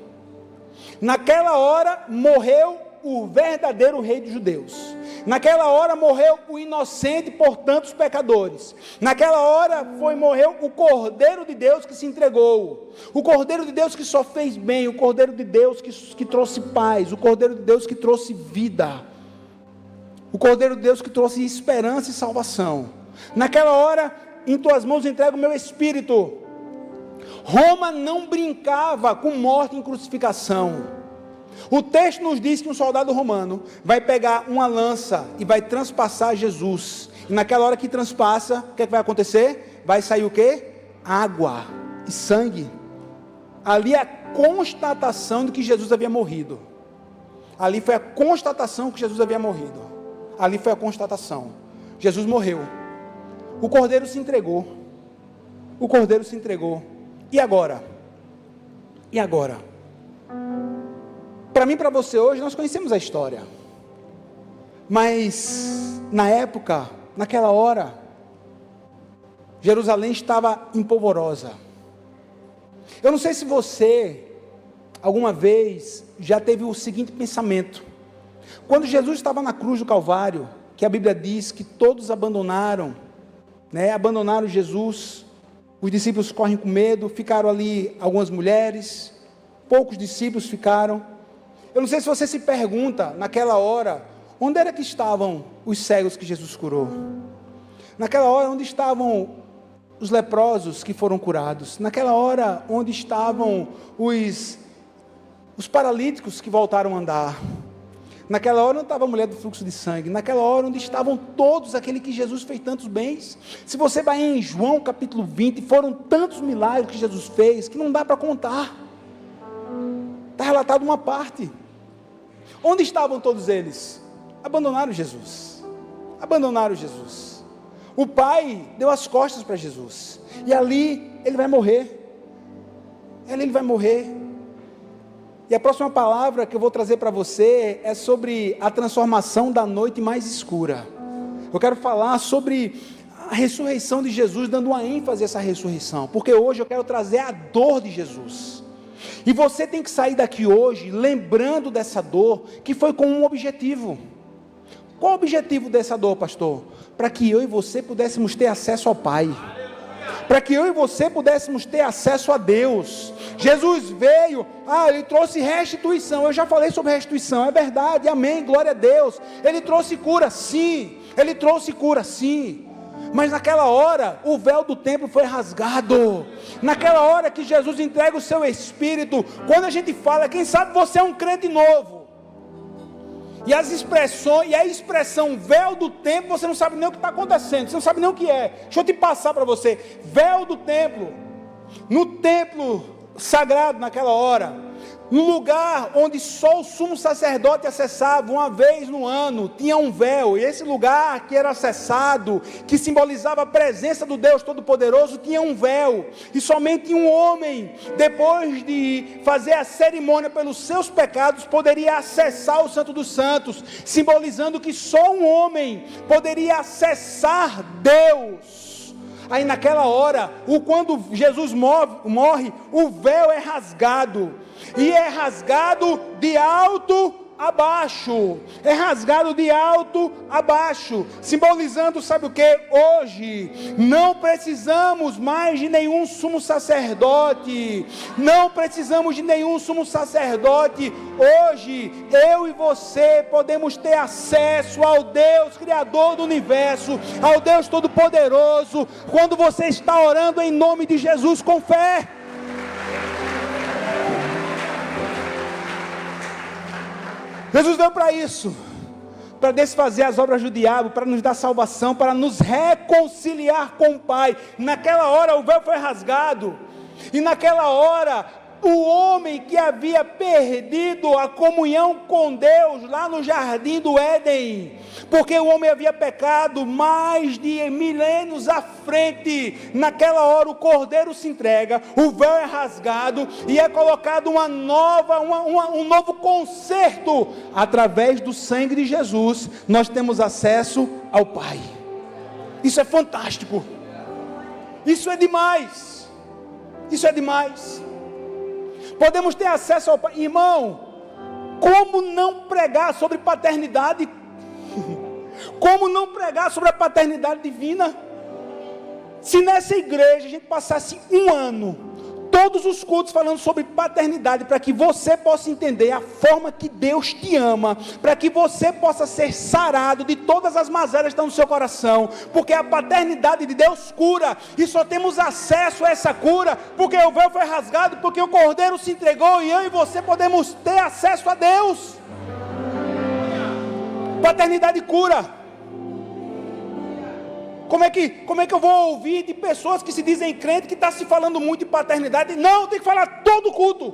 S1: Naquela hora morreu o verdadeiro rei dos judeus. Naquela hora morreu o inocente por tantos pecadores. Naquela hora morreu o Cordeiro de Deus que se entregou, o Cordeiro de Deus que só fez bem, o Cordeiro de Deus que trouxe paz, o Cordeiro de Deus que trouxe vida, o Cordeiro de Deus que trouxe esperança e salvação. Naquela hora, em tuas mãos entrego o meu espírito. Roma não brincava com morte em crucificação. O texto nos diz que um soldado romano vai pegar uma lança e vai transpassar Jesus. E naquela hora que transpassa, o que vai acontecer? Vai sair o quê? Água e sangue. Ali é a constatação de que Jesus havia morrido. Ali foi a constatação que Jesus havia morrido. Ali foi a constatação. Jesus morreu. O Cordeiro se entregou. O Cordeiro se entregou. E agora? E agora? Para mim e para você hoje, nós conhecemos a história, mas na época, naquela hora, Jerusalém estava empolvorosa. Eu não sei se você, alguma vez, já teve o seguinte pensamento: quando Jesus estava na cruz do Calvário, que a Bíblia diz que todos abandonaram Jesus, os discípulos correm com medo, ficaram ali algumas mulheres, poucos discípulos ficaram. Eu não sei se você se pergunta, naquela hora, onde era que estavam os cegos que Jesus curou? Naquela hora, onde estavam os leprosos que foram curados? Naquela hora, onde estavam os paralíticos que voltaram a andar? Naquela hora, onde estava a mulher do fluxo de sangue? Naquela hora, onde estavam todos aqueles que Jesus fez tantos bens? Se você vai em João capítulo 20, foram tantos milagres que Jesus fez, que não dá para contar. Está relatado uma parte. Onde estavam todos eles? Abandonaram Jesus. Abandonaram Jesus. O Pai deu as costas para Jesus. E ali ele vai morrer. Ali ele vai morrer. E a próxima palavra que eu vou trazer para você é sobre a transformação da noite mais escura. Eu quero falar sobre a ressurreição de Jesus, dando uma ênfase a essa ressurreição, porque hoje eu quero trazer a dor de Jesus. E você tem que sair daqui hoje lembrando dessa dor, que foi com um objetivo. Qual o objetivo dessa dor, pastor? Para que eu e você pudéssemos ter acesso ao Pai, para que eu e você pudéssemos ter acesso a Deus. Jesus veio, ele trouxe restituição. Eu já falei sobre restituição, é verdade, amém, glória a Deus. Ele trouxe cura, sim. Ele trouxe cura, sim. Mas naquela hora, o véu do templo foi rasgado. Naquela hora que Jesus entrega o seu Espírito, quando a gente fala, quem sabe você é um crente novo, e a expressão véu do templo, você não sabe nem o que está acontecendo, você não sabe nem o que é. Deixa eu te passar para você. Véu do templo, no templo sagrado naquela hora, Um lugar onde só o sumo sacerdote acessava uma vez no ano, tinha um véu, e esse lugar que era acessado, que simbolizava a presença do Deus Todo-Poderoso, tinha um véu, e somente um homem, depois de fazer a cerimônia pelos seus pecados, poderia acessar o Santo dos Santos, simbolizando que só um homem poderia acessar Deus. Aí naquela hora, quando Jesus morre, o véu é rasgado, e é rasgado de alto a baixo, é rasgado de alto a baixo, simbolizando, sabe o que? Hoje, não precisamos mais de nenhum sumo sacerdote, não precisamos de nenhum sumo sacerdote. Hoje, eu e você podemos ter acesso ao Deus Criador do Universo, ao Deus Todo-Poderoso, quando você está orando em nome de Jesus com fé. Jesus veio para isso, para desfazer as obras do diabo, para nos dar salvação, para nos reconciliar com o Pai. Naquela hora o véu foi rasgado, e naquela hora o homem que havia perdido a comunhão com Deus lá no jardim do Éden, porque o homem havia pecado mais de milênios à frente, naquela hora o cordeiro se entrega, o véu é rasgado e é colocado um novo conserto. Através do sangue de Jesus nós temos acesso ao Pai. Isso é fantástico, isso é demais, isso é demais. Podemos ter acesso ao Pai. Irmão, como não pregar sobre paternidade? Como não pregar sobre a paternidade divina? Se nessa igreja a gente passasse um ano, todos os cultos falando sobre paternidade, para que você possa entender a forma que Deus te ama, para que você possa ser sarado de todas as mazelas que estão no seu coração, porque a paternidade de Deus cura, e só temos acesso a essa cura, porque o véu foi rasgado, porque o Cordeiro se entregou, e eu e você podemos ter acesso a Deus. Paternidade cura. Como é que eu vou ouvir de pessoas que se dizem crentes, que está se falando muito de paternidade? Não, tem que falar todo culto.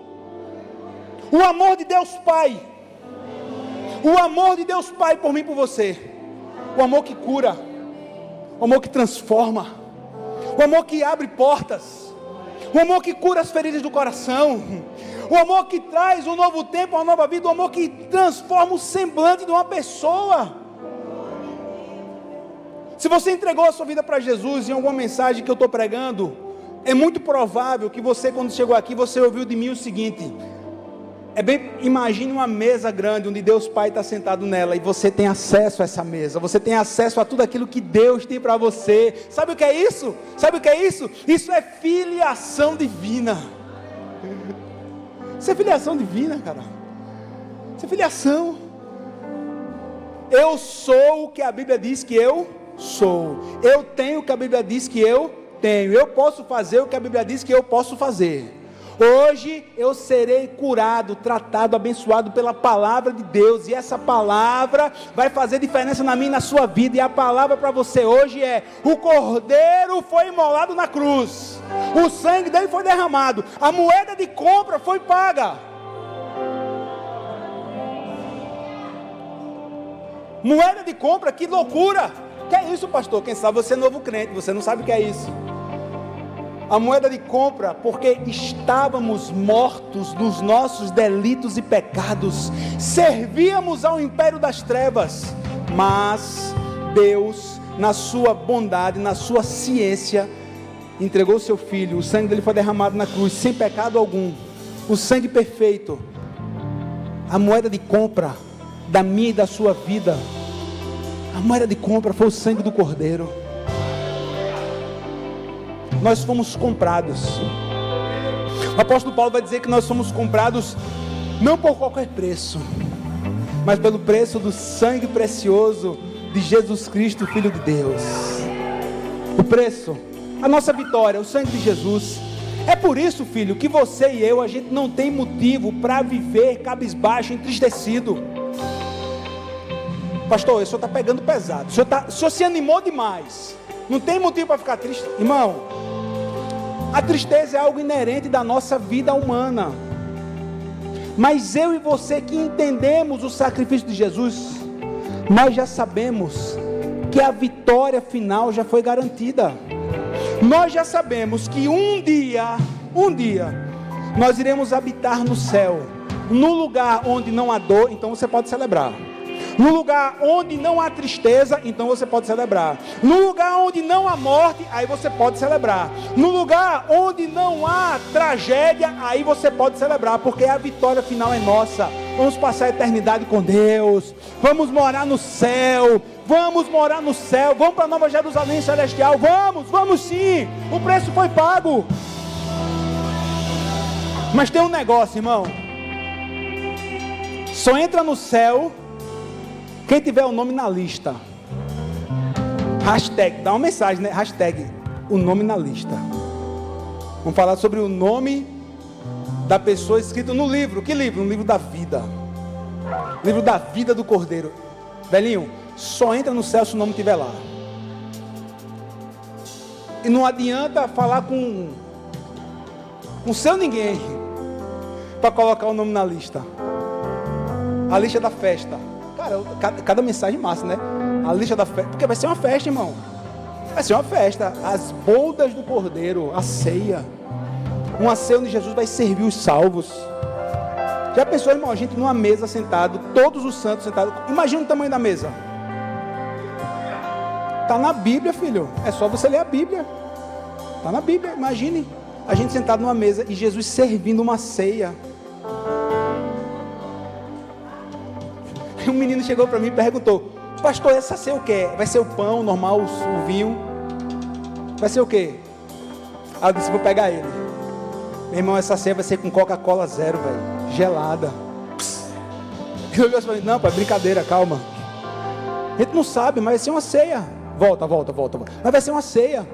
S1: O amor de Deus Pai, o amor de Deus Pai por mim e por você, o amor que cura, o amor que transforma, o amor que abre portas, o amor que cura as feridas do coração, o amor que traz um novo tempo, uma nova vida, o amor que transforma o semblante de uma pessoa. Se você entregou a sua vida para Jesus, em alguma mensagem que eu estou pregando, é muito provável que você, quando chegou aqui, você ouviu de mim o seguinte: imagine uma mesa grande, onde Deus Pai está sentado nela, e você tem acesso a essa mesa, você tem acesso a tudo aquilo que Deus tem para você. Sabe o que é isso? Sabe o que é isso? Isso é filiação divina. Isso é filiação divina, cara. Isso é filiação. Eu sou o que a Bíblia diz que eu sou. Eu tenho o que a Bíblia diz que eu tenho. Eu posso fazer o que a Bíblia diz que eu posso fazer. Hoje eu serei curado, tratado, abençoado pela palavra de Deus, e essa palavra vai fazer diferença na minha e na sua vida. E a palavra para você hoje é: o Cordeiro foi imolado na cruz, o sangue dele foi derramado, a moeda de compra foi paga. Moeda de compra, que loucura! Que é isso, pastor? Quem sabe você é novo crente, você não sabe o que é isso. A moeda de compra, porque estávamos mortos nos nossos delitos e pecados, servíamos ao império das trevas, mas Deus, na sua bondade, na sua ciência, entregou o seu Filho. O sangue dele foi derramado na cruz, sem pecado algum, o sangue perfeito. A moeda de compra da minha e da sua vida, a moeda de compra foi o sangue do Cordeiro. Nós fomos comprados. O apóstolo Paulo vai dizer que nós fomos comprados não por qualquer preço, mas pelo preço do sangue precioso de Jesus Cristo, Filho de Deus. O preço, a nossa vitória, o sangue de Jesus. É por isso, filho, que você e eu, a gente não tem motivo para viver cabisbaixo, entristecido. Pastor, o senhor está pegando pesado, o senhor se animou demais, não tem motivo para ficar triste. Irmão, a tristeza é algo inerente da nossa vida humana. Mas eu e você que entendemos o sacrifício de Jesus, nós já sabemos que a vitória final já foi garantida. Nós já sabemos que um dia, nós iremos habitar no céu, no lugar onde não há dor, então você pode celebrar. No lugar onde não há tristeza, então você pode celebrar. No lugar onde não há morte, aí você pode celebrar. No lugar onde não há tragédia, aí você pode celebrar, porque a vitória final é nossa. Vamos passar a eternidade com Deus, vamos morar no céu, vamos para Nova Jerusalém Celestial, vamos sim, o preço foi pago. Mas tem um negócio, irmão, só entra no céu quem tiver o nome na lista. Hashtag, dá uma mensagem, né? Hashtag, o nome na lista. Vamos falar sobre o nome da pessoa escrito no livro. Que livro? No livro da vida. Livro da vida do Cordeiro. Velhinho, só entra no céu se o nome estiver lá. E não adianta falar com seu ninguém para colocar o nome na lista. A lista da festa. Cara, cada mensagem massa, né? A lista da festa, porque vai ser uma festa, irmão. Vai ser uma festa. As bodas do Cordeiro, a ceia. Uma ceia onde Jesus vai servir os salvos. Já pensou, irmão, a gente numa mesa sentado, todos os santos sentados. Imagina o tamanho da mesa. Está na Bíblia, filho. É só você ler a Bíblia. Está na Bíblia, imagine. A gente sentado numa mesa e Jesus servindo uma ceia. E um menino chegou para mim e perguntou: pastor, essa ceia o quê? Vai ser o pão normal, o vinho? Vai ser o quê? Aí eu disse: vou pegar ele. Meu irmão, essa ceia vai ser com Coca-Cola zero, velho, gelada. Ele olhou assim para mim: não, pai, brincadeira, calma. A gente não sabe, mas vai ser uma ceia. Volta. Mas vai ser uma ceia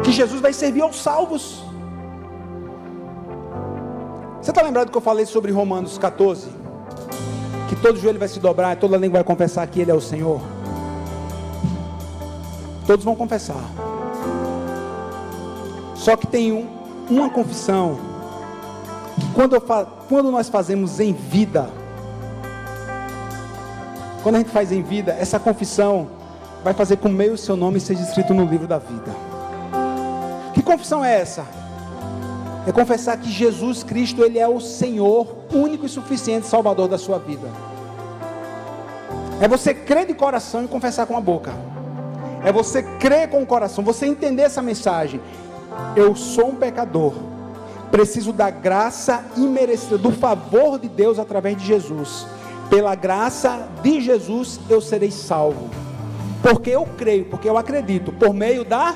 S1: que Jesus vai servir aos salvos. Você está lembrado que eu falei sobre Romanos 14? Que todo joelho vai se dobrar, toda língua vai confessar que Ele é o Senhor. Todos vão confessar. Só que tem uma confissão que quando nós fazemos em vida, quando a gente faz em vida, essa confissão vai fazer com que o seu nome seja escrito no livro da vida. Que confissão é essa? É confessar que Jesus Cristo, Ele é o Senhor, único e suficiente Salvador da sua vida. É você crer de coração e confessar com a boca. É você crer com o coração, você entender essa mensagem. Eu sou um pecador, preciso da graça imerecida, do favor de Deus através de Jesus. Pela graça de Jesus eu serei salvo. Porque eu creio, porque eu acredito, por meio da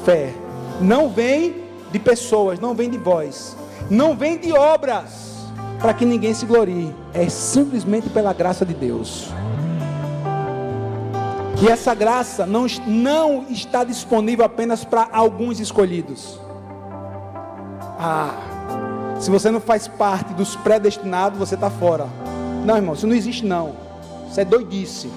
S1: fé. Não vem de pessoas, não vem de vós, não vem de obras, para que ninguém se glorie. É simplesmente pela graça de Deus. E essa graça não está disponível apenas para alguns escolhidos. Se você não faz parte dos predestinados, você está fora. Não, irmão, isso não existe não. Isso é doidice.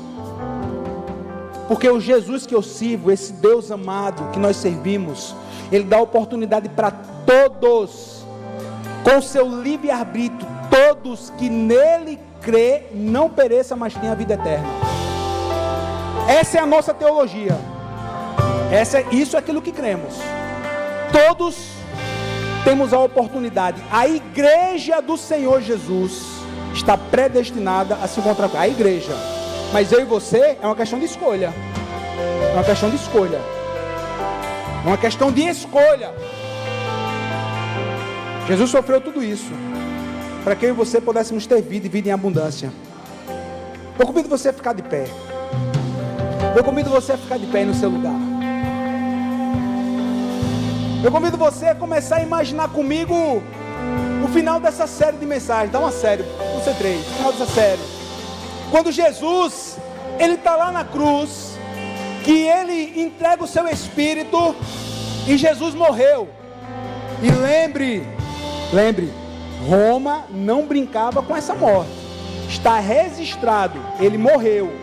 S1: Porque o Jesus que eu sirvo, esse Deus amado que nós servimos, Ele dá oportunidade para todos, com seu livre-arbítrio, todos que nele crê, não pereça, mas tenha a vida eterna. Essa é a nossa teologia. Isso é aquilo que cremos. Todos temos a oportunidade. A igreja do Senhor Jesus está predestinada a se encontrar com a igreja. Mas eu e você é uma questão de escolha. É uma questão de escolha. É uma questão de escolha. Jesus sofreu tudo isso para que eu e você pudéssemos ter vida e vida em abundância. Eu convido você a ficar de pé. Eu convido você a ficar de pé aí no seu lugar. Eu convido você a começar a imaginar comigo o final dessa série de mensagens. Dá uma série, você três, o final dessa série. Quando Jesus, Ele está lá na cruz, que Ele entrega o seu Espírito, e Jesus morreu. E lembre, Roma não brincava com essa morte. Está registrado, Ele morreu.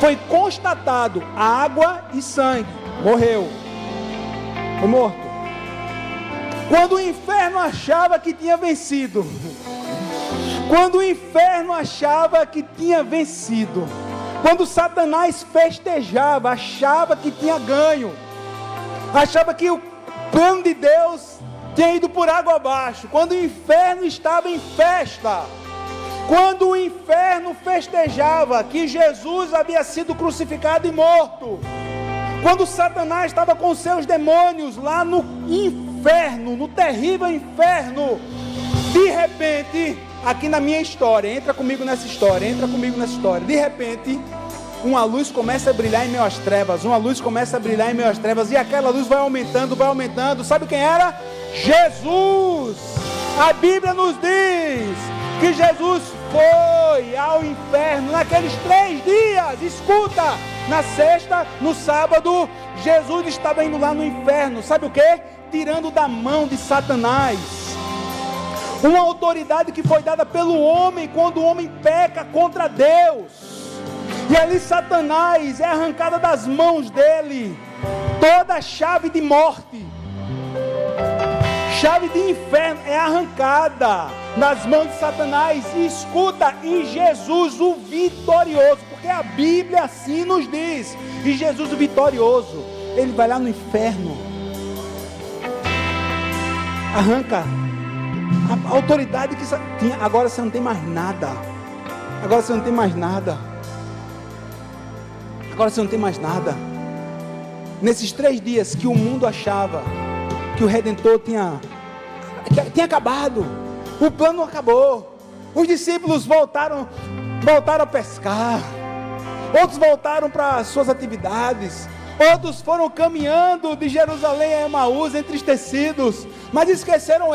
S1: Foi constatado água e sangue. Morreu. Foi morto. Quando o inferno achava que tinha vencido, Quando o inferno achava que tinha vencido, quando Satanás festejava, achava que tinha ganho, achava que o plano de Deus tinha ido por água abaixo, quando o inferno estava em festa, quando o inferno festejava que Jesus havia sido crucificado e morto, quando Satanás estava com seus demônios lá no inferno, no terrível inferno, de repente, aqui na minha história, entra comigo nessa história, de repente, uma luz começa a brilhar em meio às trevas, e aquela luz vai aumentando, sabe quem era? Jesus! A Bíblia nos diz que Jesus foi ao inferno naqueles 3 dias, escuta, na sexta, no sábado, Jesus estava indo lá no inferno, sabe o que? Tirando da mão de Satanás, uma autoridade que foi dada pelo homem, quando o homem peca contra Deus, e ali Satanás é arrancada das mãos dele, toda a chave de morte, chave de inferno é arrancada nas mãos de Satanás, e escuta, e Jesus o vitorioso, porque a Bíblia assim nos diz, e Jesus o vitorioso, ele vai lá no inferno, arranca a autoridade que tinha. Agora você não tem mais nada, nesses 3 dias que o mundo achava que o Redentor tinha acabado, o plano acabou, os discípulos voltaram a pescar, outros voltaram para suas atividades, outros foram caminhando de Jerusalém a Emaús entristecidos, mas esqueceram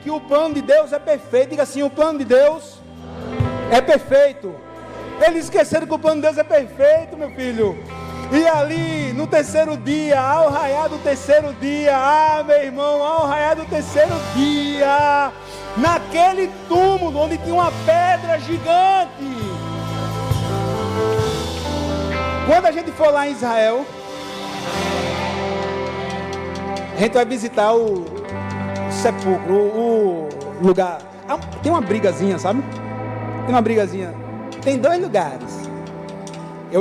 S1: que o plano de Deus é perfeito. Diga assim: o plano de Deus é perfeito. Eles esqueceram que o plano de Deus é perfeito, meu filho. E ali no terceiro dia, ao raiar do terceiro dia, meu irmão, ao raiar do terceiro dia, naquele túmulo onde tinha uma pedra gigante, quando a gente for lá em Israel, a gente vai visitar o sepulcro, o lugar. Tem uma brigazinha, sabe? Tem 2 lugares. A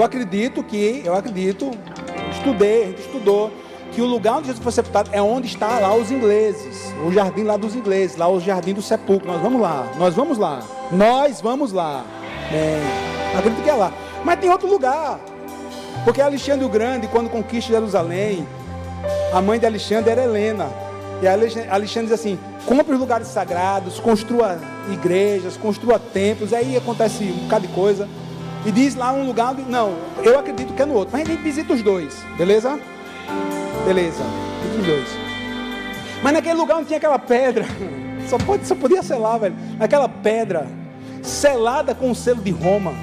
S1: gente estudou que o lugar onde Jesus foi sepultado é onde está lá os ingleses, o jardim lá dos ingleses, lá o jardim do sepulcro. Nós vamos lá. Acredito que é lá. Mas tem outro lugar, porque Alexandre o Grande, quando conquista Jerusalém, a mãe de Alexandre era Helena, e Alexandre diz assim: compre os lugares sagrados, construa igrejas, construa templos. Aí acontece um bocado de coisa, e diz lá um lugar onde, não, eu acredito que é no outro, mas a gente visita os 2, beleza, visita os 2, mas naquele lugar onde tinha aquela pedra, só podia ser lá, velho, aquela pedra selada com o selo de Roma,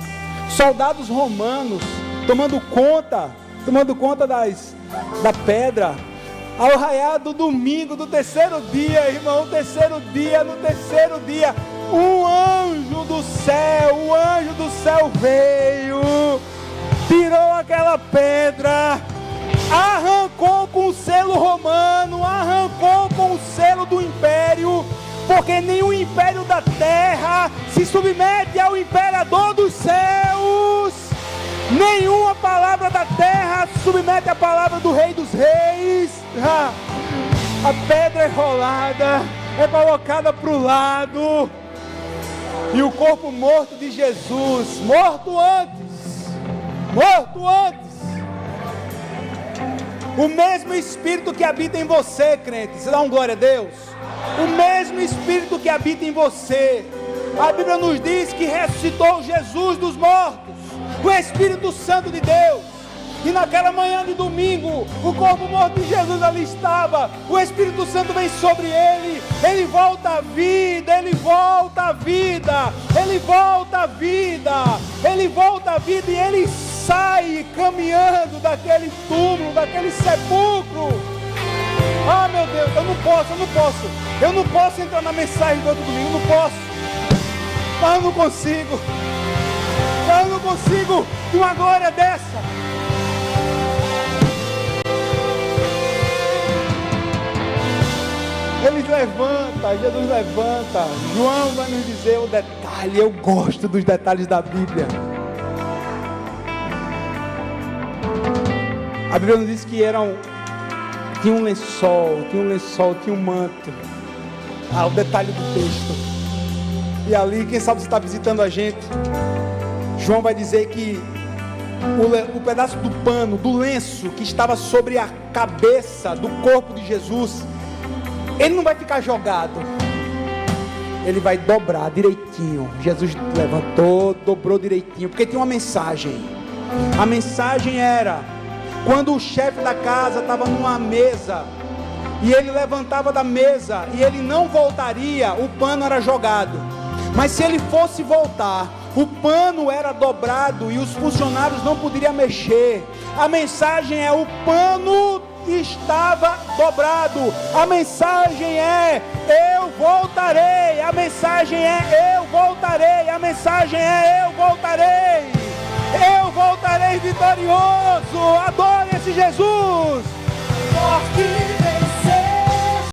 S1: soldados romanos tomando conta da pedra, ao raiar do domingo, do terceiro dia, irmão, no terceiro dia, o anjo do céu veio, tirou aquela pedra, arrancou com o selo romano, arrancou com o selo do império, porque nenhum império da terra se submete ao imperador dos céus, nenhuma palavra da terra se submete à palavra do Rei dos Reis. A pedra é rolada, é colocada para o lado, e o corpo morto de Jesus, morto antes, o mesmo Espírito que habita em você, crente, você dá um glória a Deus, o mesmo Espírito que habita em você, a Bíblia nos diz que ressuscitou Jesus dos mortos, o Espírito Santo de Deus, e naquela manhã de domingo, o corpo morto de Jesus ali estava, o Espírito Santo vem sobre ele, ele volta à vida, e ele sai caminhando daquele túmulo, daquele sepulcro. Meu Deus, eu não posso entrar na mensagem do outro domingo, mas eu não consigo de uma glória dessa. Jesus levanta, João vai nos dizer o detalhe. detalhe, eu gosto dos detalhes da Bíblia. A Bíblia nos diz que tinha um lençol, tinha um manto. O detalhe do texto. E ali, quem sabe você está visitando a gente, João vai dizer que o pedaço do pano, do lenço que estava sobre a cabeça do corpo de Jesus, ele não vai ficar jogado, ele vai dobrar direitinho. Jesus levantou, dobrou direitinho, porque tinha uma mensagem. A mensagem era: quando o chefe da casa estava numa mesa, e ele levantava da mesa, e ele não voltaria, o pano era jogado. Mas se ele fosse voltar, o pano era dobrado, e os funcionários não poderiam mexer. A mensagem é: o pano estava dobrado. A mensagem é: eu voltarei. A mensagem é: eu voltarei. A mensagem é: eu voltarei. Eu voltarei vitorioso. Adore esse Jesus.